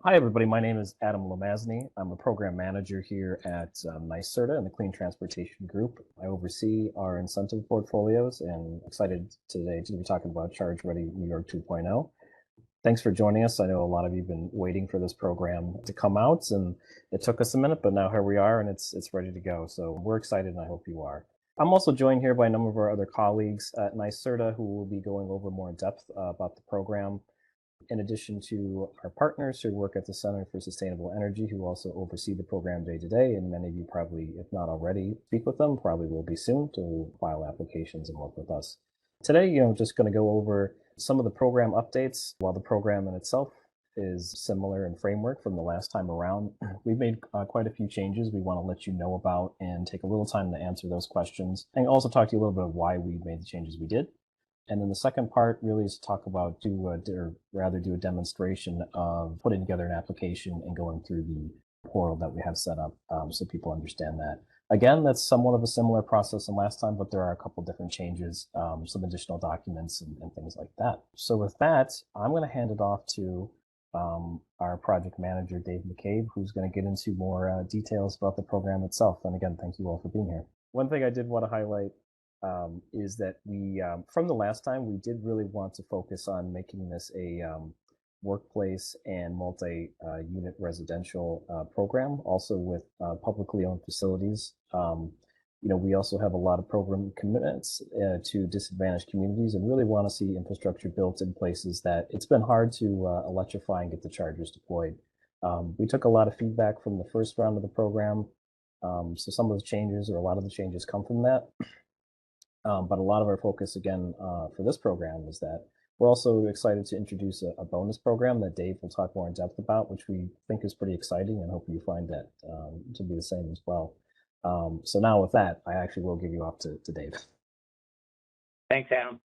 Hi, everybody. My name is Adam Lemazny. I'm a program manager here at NYSERDA in the Clean Transportation Group. I oversee our incentive portfolios and excited today to be talking about Charge Ready New York 2.0. Thanks for joining us. I know a lot of you have been waiting for this program to come out, and it took us a minute, but now here we are, and it's ready to go. So we're excited, and I hope you are. I'm also joined here by a number of our other colleagues at NYSERDA who will be going over more in depth about the program, in addition to our partners who work at the Center for Sustainable Energy, who also oversee the program day to day. And many of you probably, if not already, speak with them, probably will be soon to file applications and work with us. Today, just going to go over some of the program updates. While the program in itself is similar in framework from the last time around, we've made quite a few changes we want to let you know about and take a little time to answer those questions, and also talk to you a little bit of why we made the changes we did. And then the second part really is to talk about, do a demonstration of putting together an application and going through the portal that we have set up, so people understand that. Again, that's somewhat of a similar process than last time, but there are a couple different changes, some additional documents and things like that. So with that, I'm going to hand it off to our project manager, Dave McCabe, who's going to get into more details about the program itself. And again, thank you all for being here. One thing I did want to highlight is that we, from the last time, we did really want to focus on making this a workplace and multi-unit residential program, also with publicly owned facilities. We also have a lot of program commitments to disadvantaged communities, and really want to see infrastructure built in places that it's been hard to electrify and get the chargers deployed. We took a lot of feedback from the first round of the program, so some of the changes, or a lot of the changes, come from that. But a lot of our focus, again, for this program is that we're also excited to introduce a bonus program that Dave will talk more in depth about, which we think is pretty exciting, and hope you find that to be the same as well. So now with that, I actually will give you off to Dave. Thanks, Adam.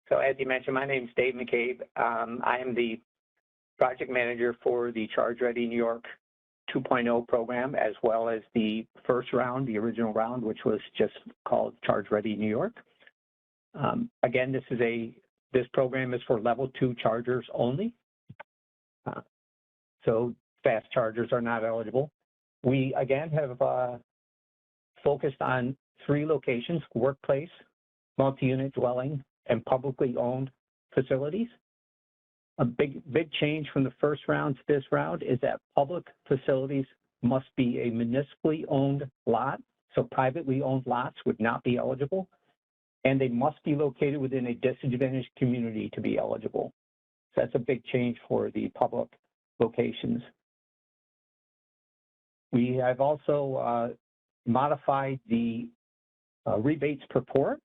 So as you mentioned, my name is Dave McCabe. I am the project manager for the Charge Ready New York 2.0 program, as well as the first round, the original round, which was just called Charge Ready New York. Again, this program is for level 2 chargers only. So fast chargers are not eligible. We, again, have focused on 3 locations: workplace, multi-unit dwelling, and publicly owned facilities. A big change from the first round to this round is that public facilities must be a municipally owned lot, so privately owned lots would not be eligible, and they must be located within a disadvantaged community to be eligible. So that's a big change for the public locations. We have also modified the rebates per port.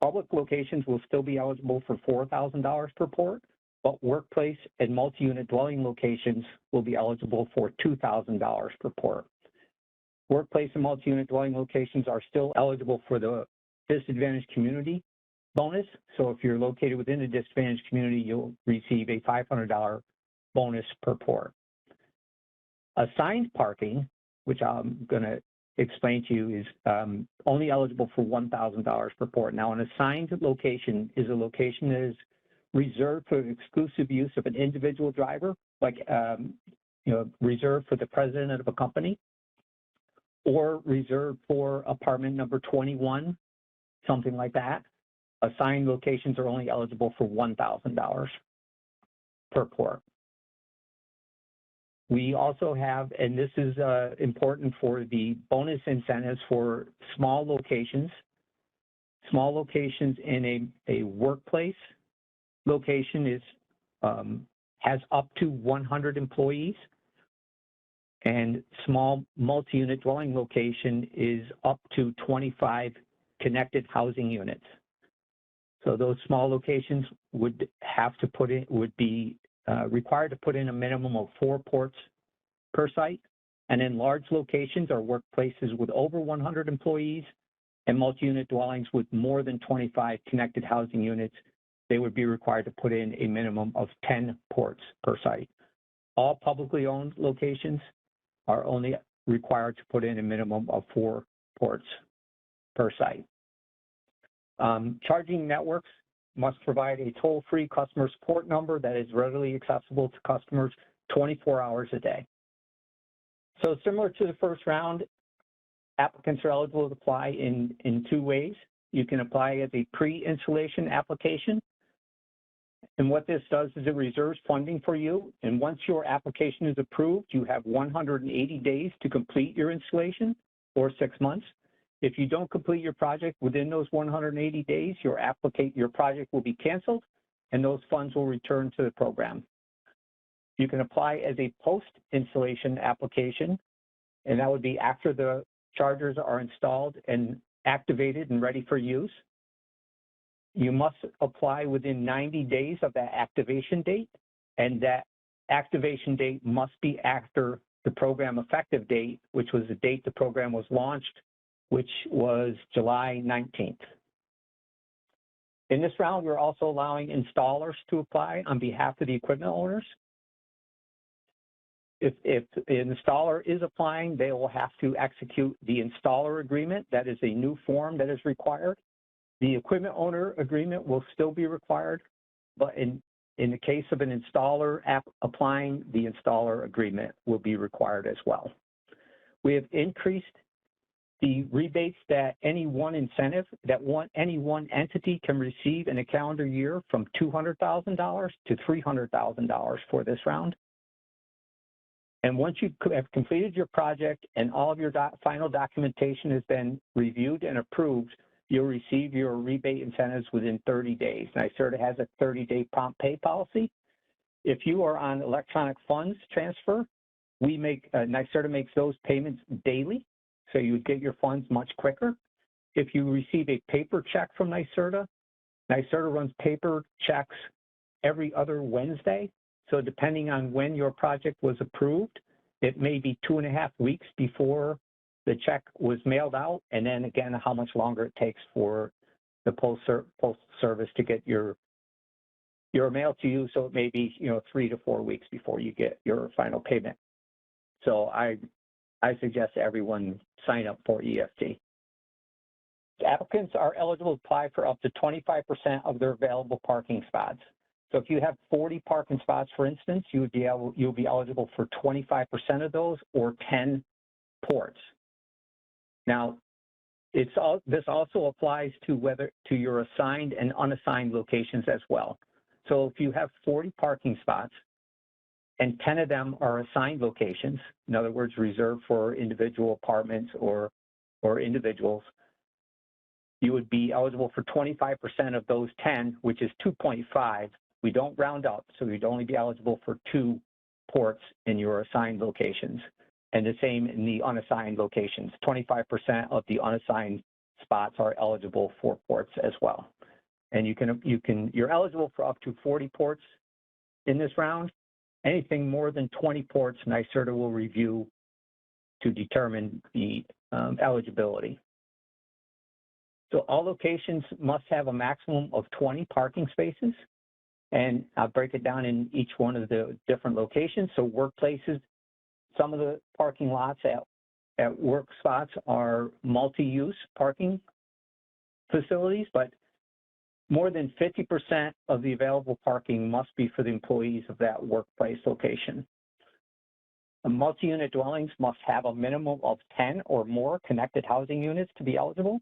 Public locations will still be eligible for $4,000 per port, but workplace and multi-unit dwelling locations will be eligible for $2,000 per port. Workplace and multi-unit dwelling locations are still eligible for the disadvantaged community bonus. So if you're located within a disadvantaged community, you'll receive a $500 bonus per port. Assigned parking, which I'm going to explain to you, is only eligible for $1,000 per port. Now, an assigned location is a location that is reserved for exclusive use of an individual driver, like reserved for the president of a company, or reserved for apartment number 21, something like that. Assigned locations are only eligible for $1,000 per port. We also have, and this is important for the bonus incentives for small locations in a workplace location has up to 100 employees, and small multi-unit dwelling location is up to 25 connected housing units. So those small locations would be required to put in a minimum of 4 ports per site, and in large locations or workplaces with over 100 employees and multi-unit dwellings with more than 25 connected housing units, they would be required to put in a minimum of 10 ports per site. All publicly owned locations are only required to put in a minimum of 4 ports per site. Charging networks must provide a toll-free customer support number that is readily accessible to customers 24 hours a day. So similar to the first round, applicants are eligible to apply in two ways. You can apply as a pre-installation application. And what this does is it reserves funding for you. And once your application is approved, you have 180 days to complete your installation, or 6 months. If you don't complete your project within those 180 days, your project will be canceled and those funds will return to the program. You can apply as a post-installation application, and that would be after the chargers are installed and activated and ready for use. You must apply within 90 days of that activation date, and that activation date must be after the program effective date, which was the date the program was launched, which was July 19th. In this round, we're also allowing installers to apply on behalf of the equipment owners. If an installer is applying, they will have to execute the installer agreement. That is a new form that is required. The equipment owner agreement will still be required, but in the case of an installer applying, the installer agreement will be required as well. We have increased the rebates that any one entity can receive in a calendar year from $200,000 to $300,000 for this round. And once you have completed your project and all of your final documentation has been reviewed and approved, you'll receive your rebate incentives within 30 days. NYSERDA has a 30-day prompt pay policy. If you are on electronic funds transfer, NYSERDA makes those payments daily, so you would get your funds much quicker. If you receive a paper check from NYSERDA, NYSERDA runs paper checks every other Wednesday. So depending on when your project was approved, it may be 2.5 weeks before the check was mailed out, and then again, how much longer it takes for the postal service to get your mail to you. So it may be 3 to 4 weeks before you get your final payment. So I suggest everyone sign up for EFT. Applicants are eligible to apply for up to 25% of their available parking spots. So if you have 40 parking spots, for instance, you'll be eligible for 25% of those, or 10 ports. Now, this also applies to your assigned and unassigned locations as well. So if you have 40 parking spots and 10 of them are assigned locations, in other words, reserved for individual apartments or individuals, you would be eligible for 25% of those 10, which is 2.5. We don't round up, so you'd only be eligible for 2 ports in your assigned locations. And the same in the unassigned locations. 25% of the unassigned spots are eligible for ports as well. And you're eligible for up to 40 ports in this round. Anything more than 20 ports, NYSERDA will review to determine the eligibility. So all locations must have a maximum of 20 parking spaces. And I'll break it down in each one of the different locations. So workplaces, some of the parking lots at work spots are multi-use parking facilities, but more than 50% of the available parking must be for the employees of that workplace location. Multi-unit dwellings must have a minimum of 10 or more connected housing units to be eligible.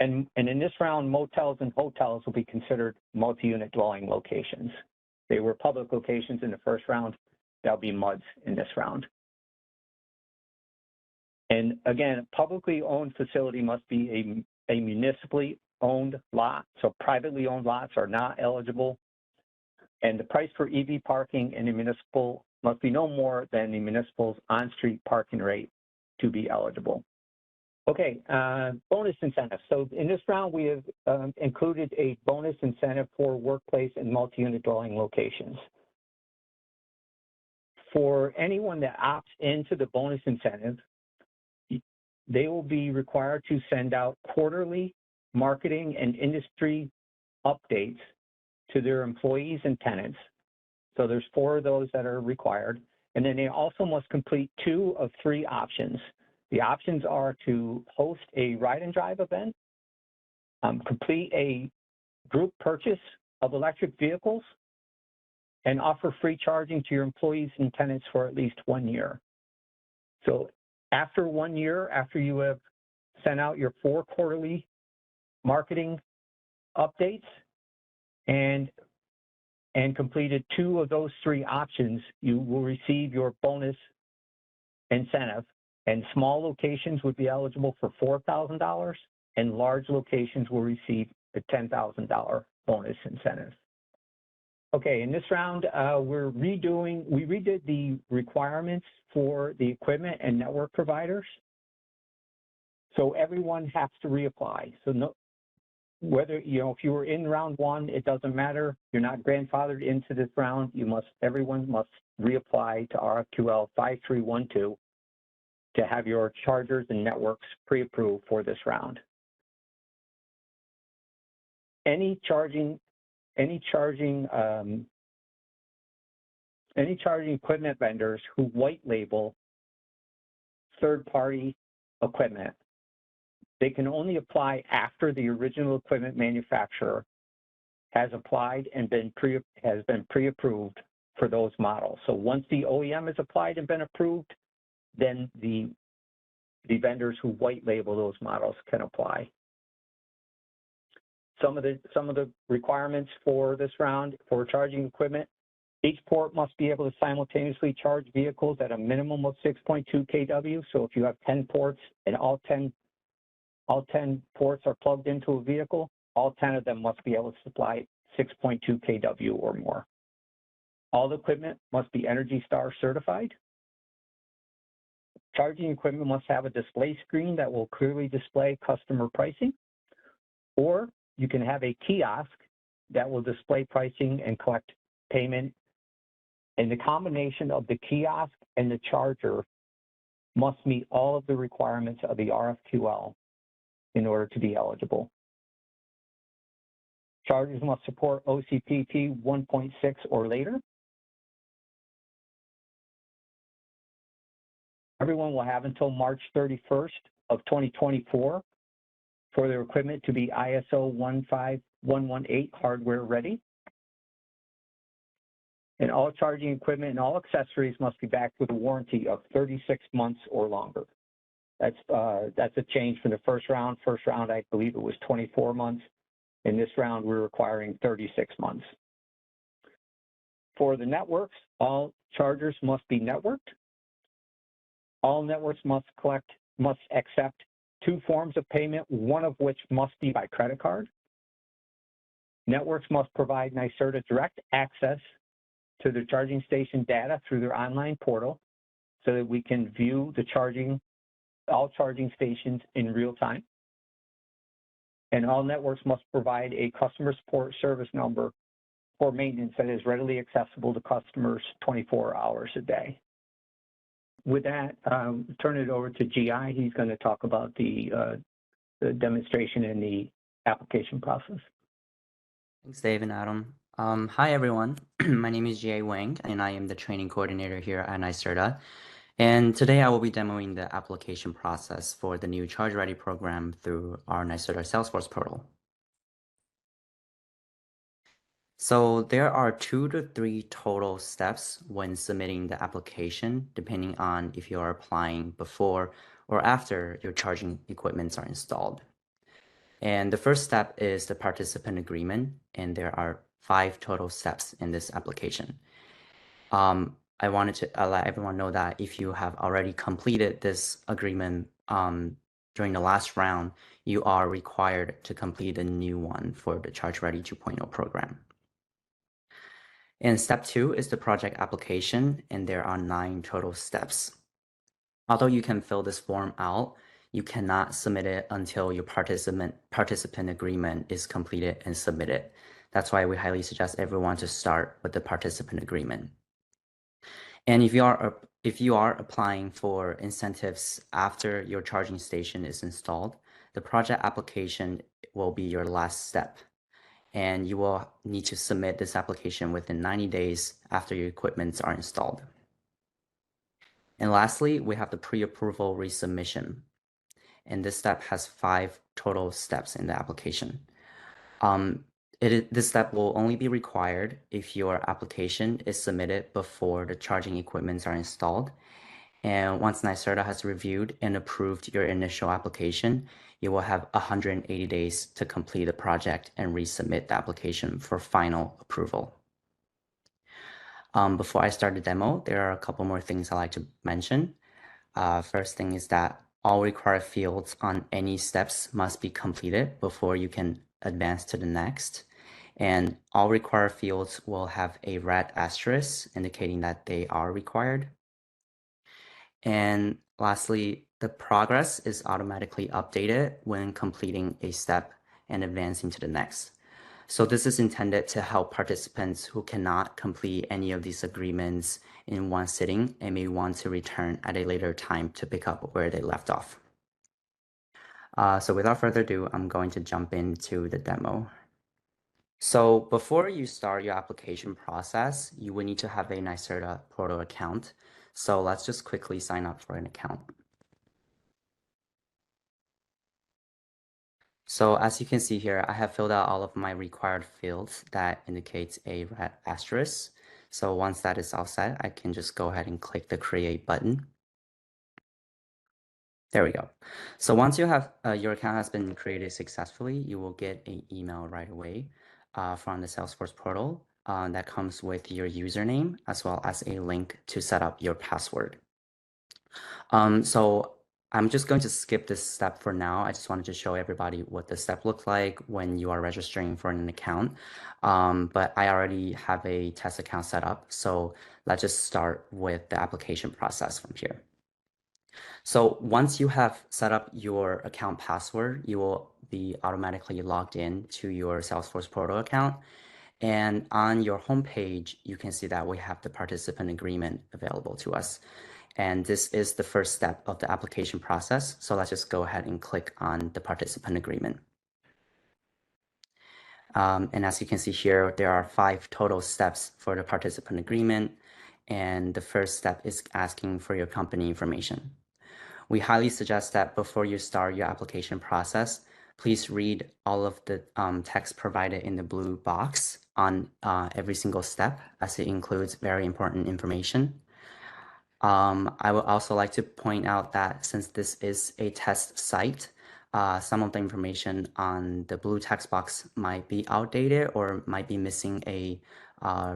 And in this round, motels and hotels will be considered multi-unit dwelling locations. They were public locations in the first round. There'll be MUDs in this round. And again, a publicly owned facility must be a municipally owned lot. So privately owned lots are not eligible. And the price for EV parking in a municipal must be no more than the municipal's on-street parking rate to be eligible. Okay, bonus incentives. So in this round, we have included a bonus incentive for workplace and multi-unit dwelling locations. For anyone that opts into the bonus incentive, they will be required to send out quarterly marketing and industry updates to their employees and tenants. So there's 4 of those that are required. And then they also must complete 2 of 3 options. The options are to host a ride and drive event, complete a group purchase of electric vehicles, and offer free charging to your employees and tenants for at least 1 year. So after 1 year, after you have sent out your 4 quarterly marketing updates and completed 2 of those 3 options, you will receive your bonus incentive. And small locations would be eligible for $4,000, and large locations will receive a $10,000 bonus incentive. Okay, in this round, we redid the requirements for the equipment and network providers. So everyone has to reapply. So no, whether, if you were in round 1, it doesn't matter. You're not grandfathered into this round. Everyone must reapply to RFQL 5312 to have your chargers and networks pre-approved for this round. Any charging equipment vendors who white label third-party equipment, they can only apply after the original equipment manufacturer has applied and has been pre-approved for those models. So once the OEM has applied and been approved, then the vendors who white label those models can apply. Some of the requirements for this round for charging equipment: each port must be able to simultaneously charge vehicles at a minimum of 6.2 kW. So if you have 10 ports and all 10 ports are plugged into a vehicle, all 10 of them must be able to supply 6.2 kW or more. All the equipment must be Energy Star certified. Charging equipment must have a display screen that will clearly display customer pricing, or you can have a kiosk that will display pricing and collect payment. And the combination of the kiosk and the charger must meet all of the requirements of the RFQL in order to be eligible. Chargers must support OCPP 1.6 or later. Everyone will have until March 31st of 2024 for their equipment to be ISO 15118 hardware ready. And all charging equipment and all accessories must be backed with a warranty of 36 months or longer. That's a change from the first round. First round, I believe it was 24 months. In this round, we're requiring 36 months. For the networks, all chargers must be networked. All networks must accept 2 forms of payment, one of which must be by credit card. Networks must provide NYSERDA direct access to the charging station data through their online portal so that we can view all charging stations in real time. And all networks must provide a customer support service number for maintenance that is readily accessible to customers 24 hours a day. With that, turn it over to GI. He's going to talk about the demonstration and the application process. Thanks, Dave and Adam. Hi, everyone. My name is Jie Wang, and I am the training coordinator here at NYSERDA. And today I will be demoing the application process for the new Charge Ready program through our NYSERDA Salesforce portal. So there are 2 to 3 total steps when submitting the application, depending on if you are applying before or after your charging equipments are installed. And the first step is the participant agreement, and there are 5 total steps in this application. I wanted to let everyone know that if you have already completed this agreement during the last round, you are required to complete a new one for the Charge Ready 2.0 program. And step 2 is the project application, and there are 9 total steps. Although you can fill this form out, you cannot submit it until your participant agreement is completed and submitted. That's why we highly suggest everyone to start with the participant agreement. And if you are applying for incentives after your charging station is installed, the project application will be your last step. And you will need to submit this application within 90 days after your equipments are installed. And lastly, we have the pre-approval resubmission. And this step has 5 total steps in the application. This step will only be required if your application is submitted before the charging equipments are installed. And once NYSERDA has reviewed and approved your initial application, you will have 180 days to complete the project and resubmit the application for final approval. Before I start the demo, there are a couple more things I'd like to mention. First thing is that all required fields on any steps must be completed before you can advance to the next. And all required fields will have a red asterisk indicating that they are required. And lastly, the progress is automatically updated when completing a step and advancing to the next. So this is intended to help participants who cannot complete any of these agreements in one sitting and may want to return at a later time to pick up where they left off. So without further ado, I'm going to jump into the demo. So before you start your application process, you will need to have a NYSERDA portal account. So let's just quickly sign up for an account. So as you can see here, I have filled out all of my required fields that indicates a red asterisk. So once that is all set, I can just go ahead and click the create button. There we go. So once you have your account has been created successfully, you will get an email right away from the Salesforce portal that comes with your username as well as a link to set up your password. So I'm just going to skip this step for now. I just wanted to show everybody what the step looks like when you are registering for an account. But I already have a test account set up. So let's just start with the application process from here. So once you have set up your account password, you will be automatically logged in to your Salesforce portal account. And on your homepage, you can see that we have the participant agreement available to us. And this is the first step of the application process. So let's just go ahead and click on the participant agreement. And as you can see here, there are 5 total steps for the participant agreement. And the first step is asking for your company information. We highly suggest that before you start your application process, please read all of the text provided in the blue box on every single step, as it includes very important information. I would also like to point out that since this is a test site, some of the information on the blue text box might be outdated or might be missing a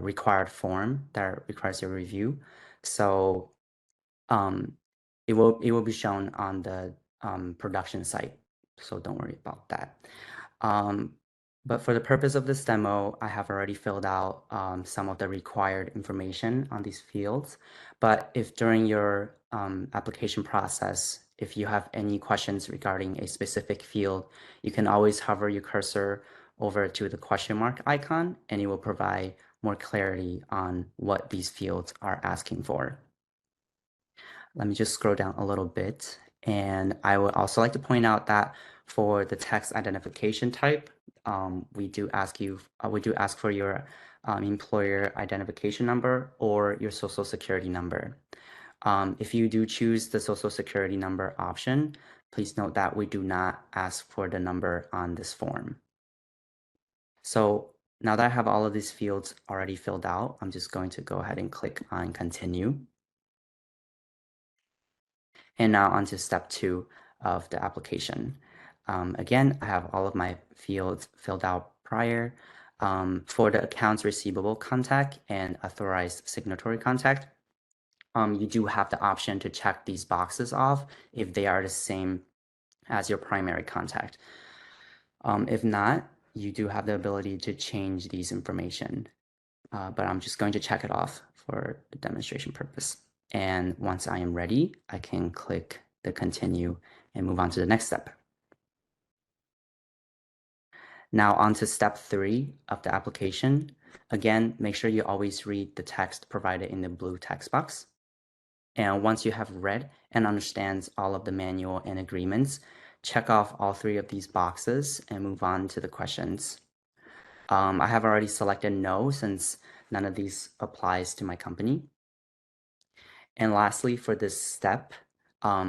required form that requires your review. So it will be shown on the production site, so don't worry about that. But for the purpose of this demo, I have already filled out some of the required information on these fields. But if during your application process, if you have any questions regarding a specific field, you can always hover your cursor over to the question mark icon, and it will provide more clarity on what these fields are asking for. Let me just scroll down a little bit. And I would also like to point out that for the text identification type, we do ask for your employer identification number or your social security number. If you do choose the social security number option, please note that we do not ask for the number on this form. So now that I have all of these fields already filled out, I'm just going to go ahead and click on continue. And now on to step 2 of the application. Again, I have all of my fields filled out prior. For the accounts receivable contact and authorized signatory contact, you do have the option to check these boxes off if they are the same as your primary contact. If not, you do have the ability to change these information, but I'm just going to check it off for the demonstration purpose. And once I am ready, I can click the continue and move on to the next step. Now on to step 3 of the application. Again, make sure you always read the text provided in the blue text box. And once you have read and understands all of the manual and agreements, check off all 3 of these boxes and move on to the questions. I have already selected no since none of these applies to my company. And lastly, for this step,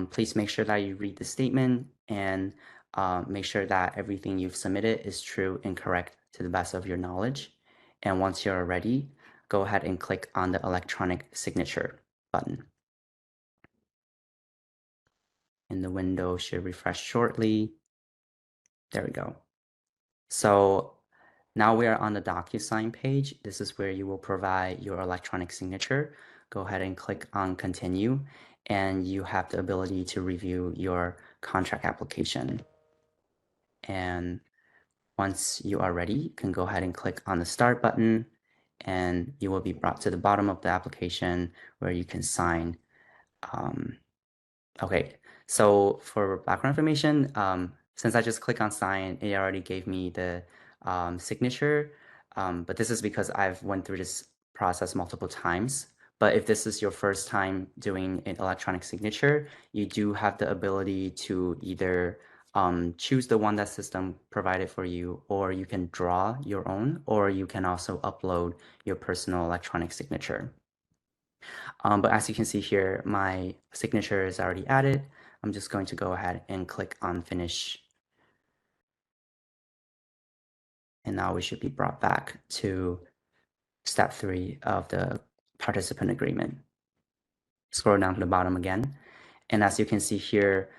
please make sure that you read the statement and make sure that everything you've submitted is true and correct to the best of your knowledge. And once you're ready, go ahead and click on the electronic signature button. And the window should refresh shortly. There we go. So now we are on the DocuSign page. This is where you will provide your electronic signature. Go ahead and click on continue, and you have the ability to review your contract application. And once you are ready, you can go ahead and click on the start button, and you will be brought to the bottom of the application where you can sign. Okay, so for background information, since I just click on sign, it already gave me the signature, but this is because I've went through this process multiple times. But if this is your first time doing an electronic signature, you do have the ability to either choose the one that system provided for you, or you can draw your own, or you can also upload your personal electronic signature. But as you can see here, my signature is already added. I'm just going to go ahead and click on finish. And now we should be brought back to step 3 of the participant agreement. Scroll down to the bottom again. And as you can see here,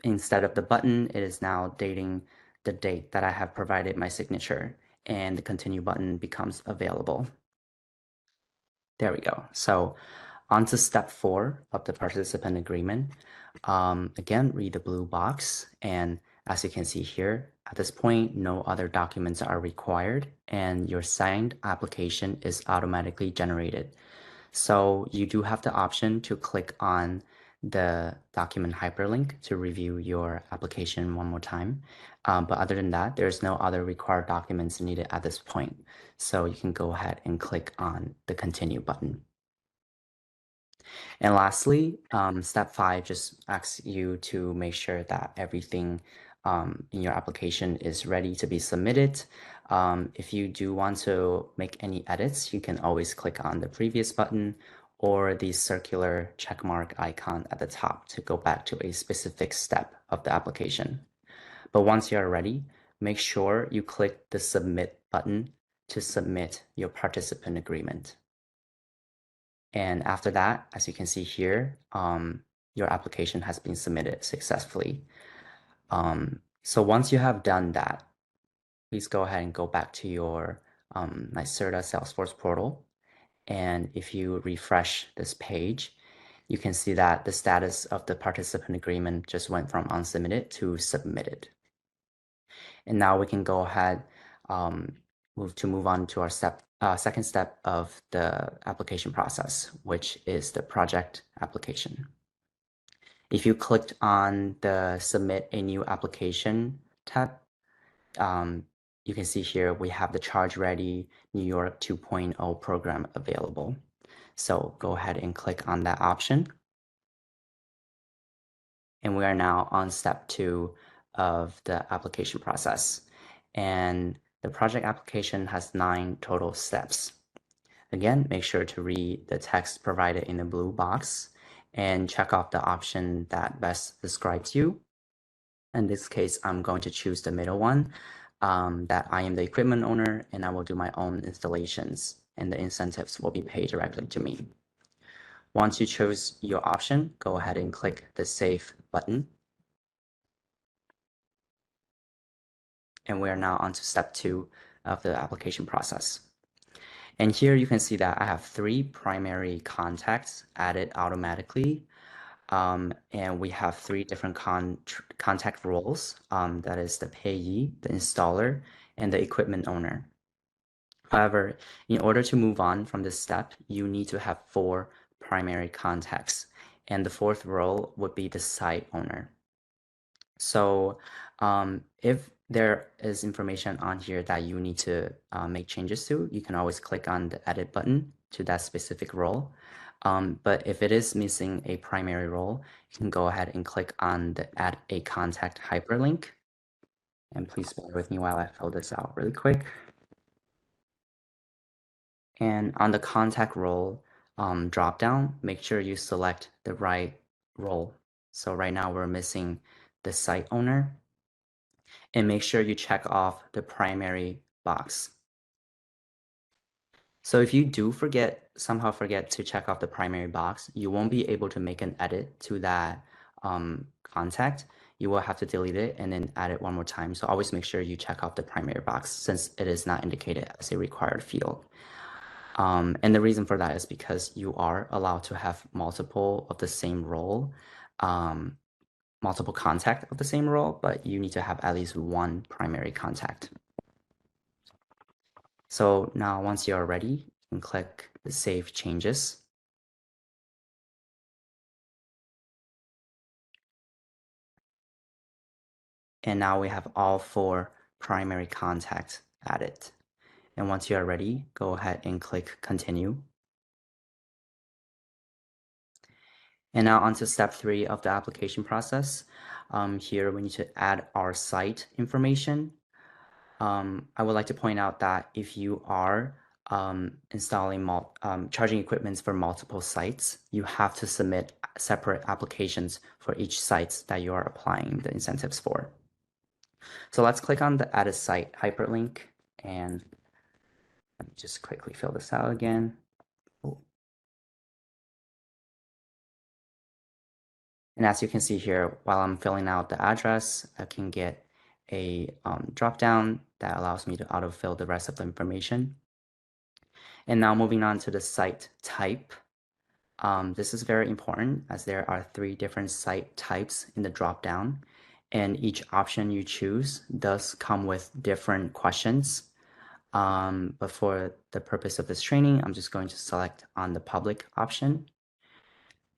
instead of the button, it is now dating the date that I have provided my signature, and the continue button becomes available. There we go. So on to step 4 of the participant agreement. Again, read the blue box, and as you can see here, at this point, no other documents are required, and your signed application is automatically generated. So you do have the option to click on the document hyperlink to review your application one more time. But other than that, there's no other required documents needed at this point. So you can go ahead and click on the continue button. And lastly, step 5 just asks you to make sure that everything in your application is ready to be submitted. If you do want to make any edits, you can always click on the previous button or the circular checkmark icon at the top to go back to a specific step of the application. But once you are ready, make sure you click the submit button to submit your participant agreement. And after that, as you can see here, your application has been submitted successfully. So once you have done that, please go ahead and go back to your NYSERDA Salesforce portal. And if you refresh this page, you can see that the status of the participant agreement just went from unsubmitted to submitted. And now we can go ahead, move on to our second step of the application process, which is the project application. If you clicked on the Submit a New Application tab, you can see here we have the Charge Ready New York 2.0 program available. So go ahead and click on that option. And we are now on step 2 of the application process. And the project application has 9 total steps. Again, make sure to read the text provided in the blue box and check off the option that best describes you. In this case, I'm going to choose the middle one, that I am the equipment owner and I will do my own installations, and the incentives will be paid directly to me. Once you choose your option, go ahead and click the Save button. And we are now on to step 2 of the application process. And here you can see that I have 3 primary contacts added automatically. And we have 3 different contact roles. That is the payee, the installer, and the equipment owner. However, in order to move on from this step, you need to have 4 primary contacts. And the 4th role would be the site owner. So if there is information on here that you need to make changes to, you can always click on the edit button to that specific role. But if it is missing a primary role, you can go ahead and click on the add a contact hyperlink. And please bear with me while I fill this out really quick. And on the contact role dropdown, make sure you select the right role. So right now we're missing the site owner. and make sure you check off the primary box. So if you do somehow forget to check off the primary box, you won't be able to make an edit to that contact. You will have to delete it and then add it one more time. So always make sure you check off the primary box since it is not indicated as a required field. And the reason for that is because you are allowed to have multiple of the same role, multiple contact of the same role, but you need to have at least one primary contact. So now once you're ready, you can click the Save Changes. And now we have all 4 primary contacts added. And once you are ready, go ahead and click Continue. And now onto step 3 of the application process. Here we need to add our site information. I would like to point out that if you are installing charging equipments for multiple sites, you have to submit separate applications for each site that you are applying the incentives for. So let's click on the Add a Site hyperlink, and let me just quickly fill this out again. And as you can see here, while I'm filling out the address, I can get a drop-down that allows me to autofill the rest of the information. And now moving on to the site type. This is very important as there are 3 different site types in the drop-down, and each option you choose does come with different questions. But for the purpose of this training, I'm just going to select on the public option,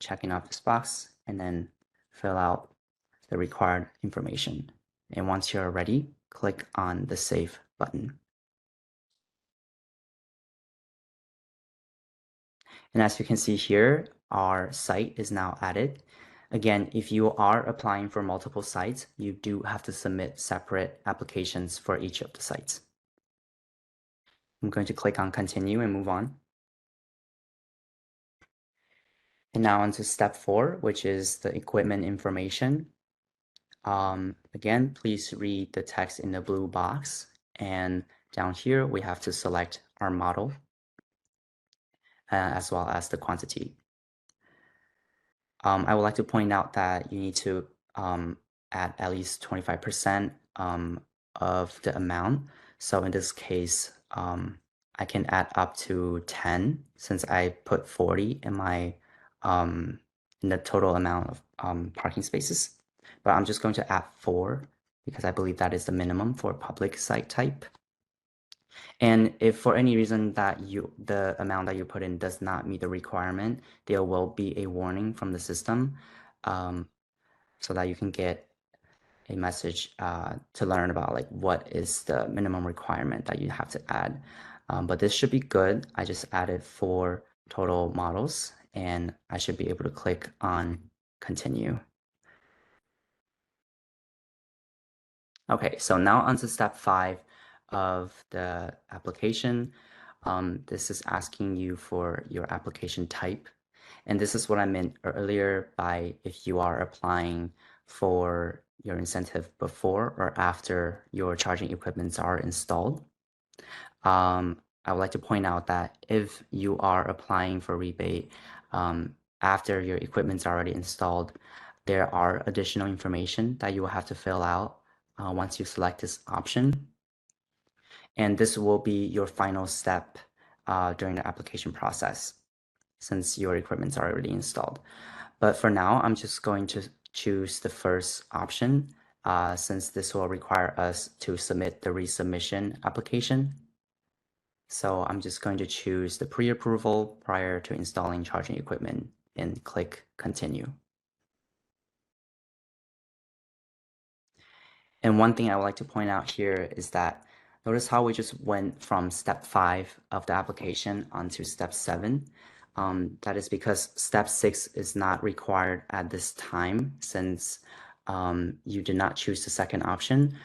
checking off this box, and then fill out the required information. And once you're ready, click on the Save button. And as you can see here, our site is now added. Again, if you are applying for multiple sites, you do have to submit separate applications for each of the sites. I'm going to click on Continue and move on. And now onto step 4, which is the equipment information. Again, please read the text in the blue box. And down here, we have to select our model as well as the quantity. I would like to point out that you need to add at least 25% of the amount. So in this case, I can add up to 10 since I put 40 in my in the total amount of parking spaces. But I'm just going to add 4 because I believe that is the minimum for public site type. And if for any reason that the amount that you put in does not meet the requirement, there will be a warning from the system so that you can get a message to learn about like what is the minimum requirement that you have to add. But this should be good. I just added 4 total models and I should be able to click on Continue. Okay, so now onto step 5 of the application. This is asking you for your application type. And this is what I meant earlier by if you are applying for your incentive before or after your charging equipments are installed. I would like to point out that if you are applying for rebate after your equipment's already installed, there are additional information that you will have to fill out once you select this option. And this will be your final step during the application process since your equipment's already installed. But for now, I'm just going to choose the first option since this will require us to submit the resubmission application. So I'm just going to choose the pre-approval prior to installing charging equipment and click Continue. And one thing I would like to point out here is that notice how we just went from step 5 of the application onto step 7. That is because step 6 is not required at this time since you did not choose the second option.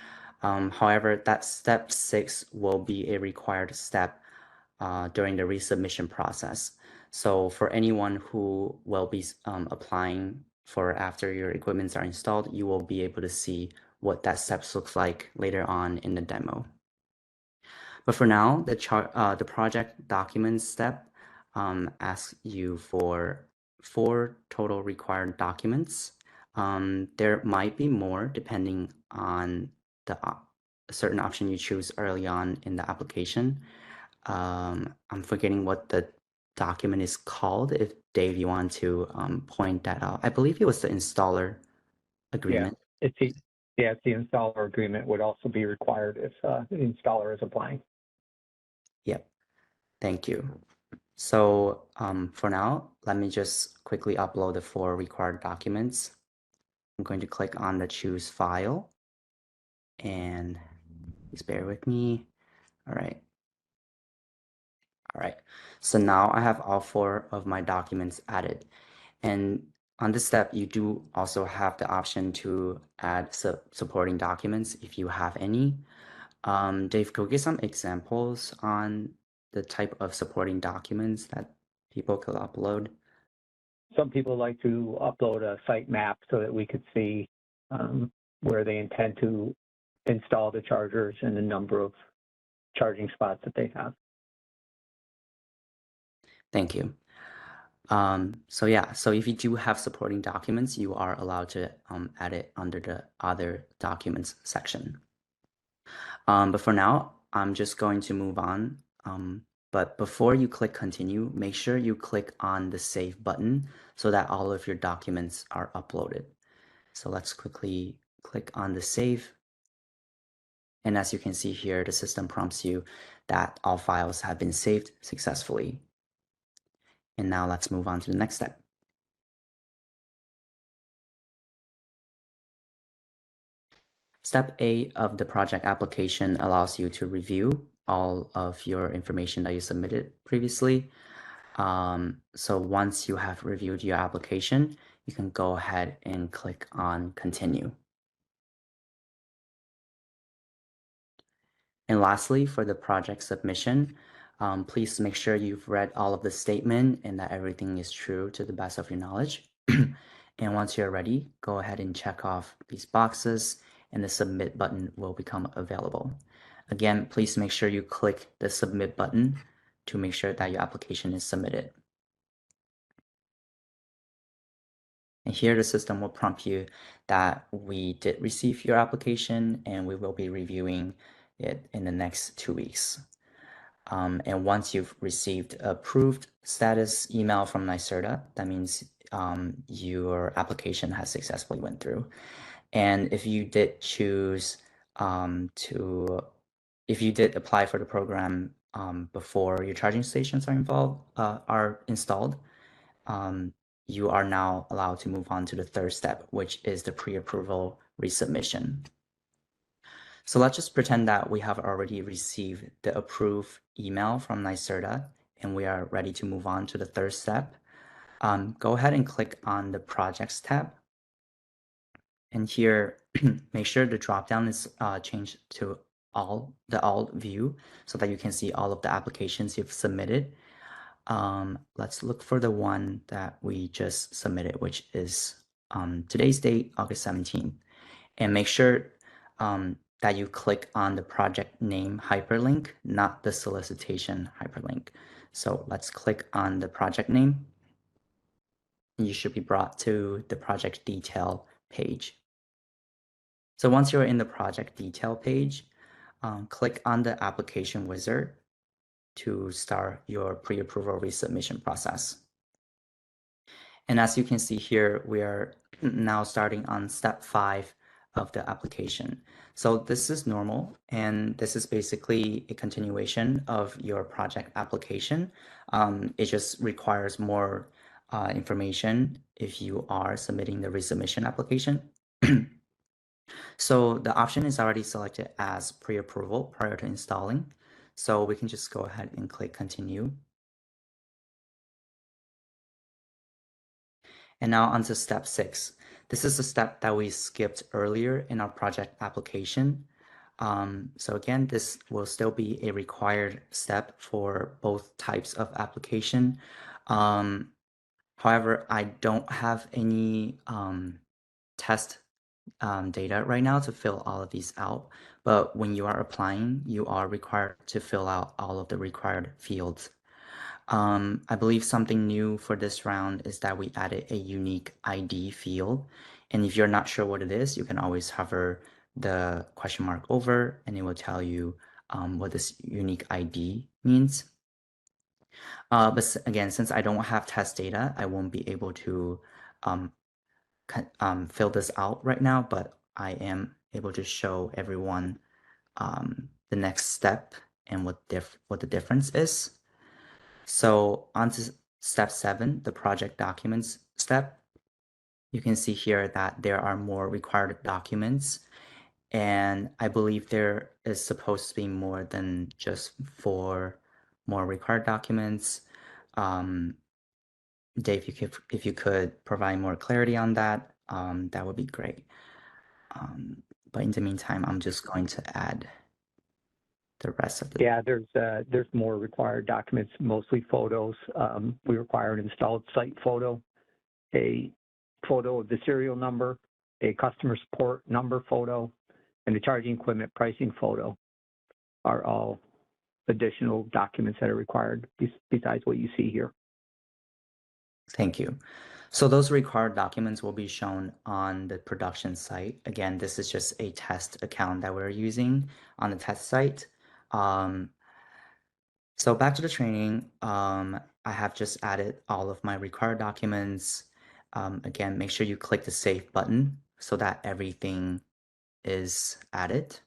However, that step 6 will be a required step during the resubmission process. So for anyone who will be applying for after your equipments are installed, you will be able to see what that steps looks like later on in the demo. But for now, the project documents step asks you for 4 total required documents. There might be more depending on the certain option you choose early on in the application. I'm forgetting what the document is called. If Dave, you want to point that out. I believe it was the installer agreement. It's the installer agreement would also be required if the installer is applying. Yep. Thank you. So for now, let me just quickly upload the 4 required documents. I'm going to click on the choose file and please bear with me. All right. All right. So now I have all 4 of my documents added. And on this step, you do also have the option to add supporting documents if you have any. Dave, could we get some examples on the type of supporting documents that people could upload? Some people like to upload a site map so that we could see where they intend to install the chargers and the number of charging spots that they have. Thank you. So yeah, so if you do have supporting documents, you are allowed to add it under the other documents section. But for now, I'm just going to move on. But before you click continue, make sure you click on the save button so that all of your documents are uploaded. So let's quickly click on the save. And as you can see here, the system prompts you that all files have been saved successfully. And now let's move on to the next step. Step 8 of the project application allows you to review all of your information that you submitted previously. So once you have reviewed your application, you can go ahead and click on continue. And lastly, for the project submission, please make sure you've read all of the statement and that everything is true to the best of your knowledge. And once you're ready, go ahead and check off these boxes and the submit button will become available. Again, please make sure you click the submit button to make sure that your application is submitted. And here the system will prompt you that we did receive your application and we will be reviewing it in the next 2 weeks. And once you've received approved status email from NYSERDA, that means your application has successfully went through. And if you did choose if you did apply for the program before your charging stations are installed, you are now allowed to move on to the 3rd step, which is the pre-approval resubmission. So let's just pretend that we have already received the approved email from NYSERDA and we are ready to move on to the 3rd step. Go ahead and click on the Projects tab. And here, make sure the dropdown is changed to the all view so that you can see all of the applications you've submitted. Let's look for the one that we just submitted, which is today's date, August 17th. And make sure that you click on the project name hyperlink, not the solicitation hyperlink. So let's click on the project name. You should be brought to the project detail page. So once you're in the project detail page, click on the application wizard to start your pre-approval resubmission process. And as you can see here, we are now starting on step 5 of the application. So this is normal, and this is basically a continuation of your project application. It just requires more information if you are submitting the resubmission application. So the option is already selected as pre-approval prior to installing. So we can just go ahead and click continue. And now onto step 6. This is the step that we skipped earlier in our project application. So again, this will still be a required step for both types of application. However, I don't have any test data right now to fill all of these out. But when you are applying, you are required to fill out all of the required fields. I believe something new for this round is that we added a unique ID field. And if you're not sure what it is, you can always hover the question mark over and it will tell you what this unique ID means. But again, since I don't have test data, I won't be able to fill this out right now, but I am able to show everyone the next step and what the difference is. So on to step 7, the project documents step. You can see here that there are more required documents, and I believe there is supposed to be more than just 4 more required documents. Dave, if you could provide more clarity on that, that would be great. But in the meantime, I'm just going to add the rest of the. Yeah, there's more required documents, mostly photos. We require an installed site photo, a photo of the serial number, a customer support number photo, and the charging equipment pricing photo are all additional documents that are required besides what you see here. Thank you. So those required documents will be shown on the production site. Again, this is just a test account that we're using on the test site. So back to the training, I have just added all of my required documents. Again, make sure you click the save button so that everything is added.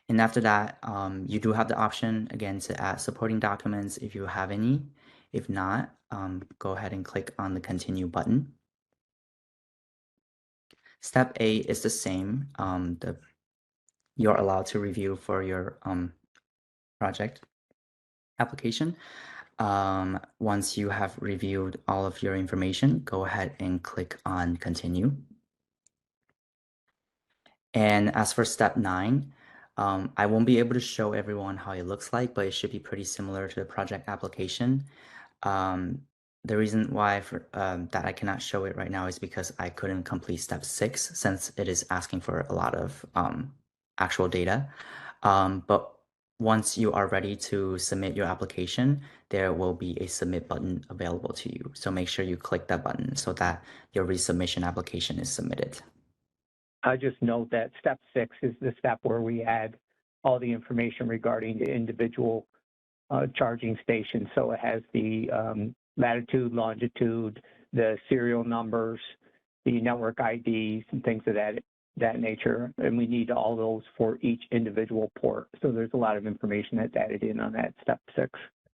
And after that, you do have the option again to add supporting documents if you have any. If not, go ahead and click on the continue button. Step 8 is the same. You're allowed to review for your project application. Once you have reviewed all of your information, go ahead and click on continue. And as for step 9, I won't be able to show everyone how it looks like, but it should be pretty similar to the project application. The reason why that I cannot show it right now is because I couldn't complete step 6 since it is asking for a lot of actual data. But once you are ready to submit your application, there will be a submit button available to you. So make sure you click that button so that your resubmission application is submitted. I just note that step 6 is the step where we add all the information regarding the individual charging station. So it has the latitude, longitude, the serial numbers, the network IDs, and things of that nature. And we need all those for each individual port. So there's a lot of information that's added in on that step 6.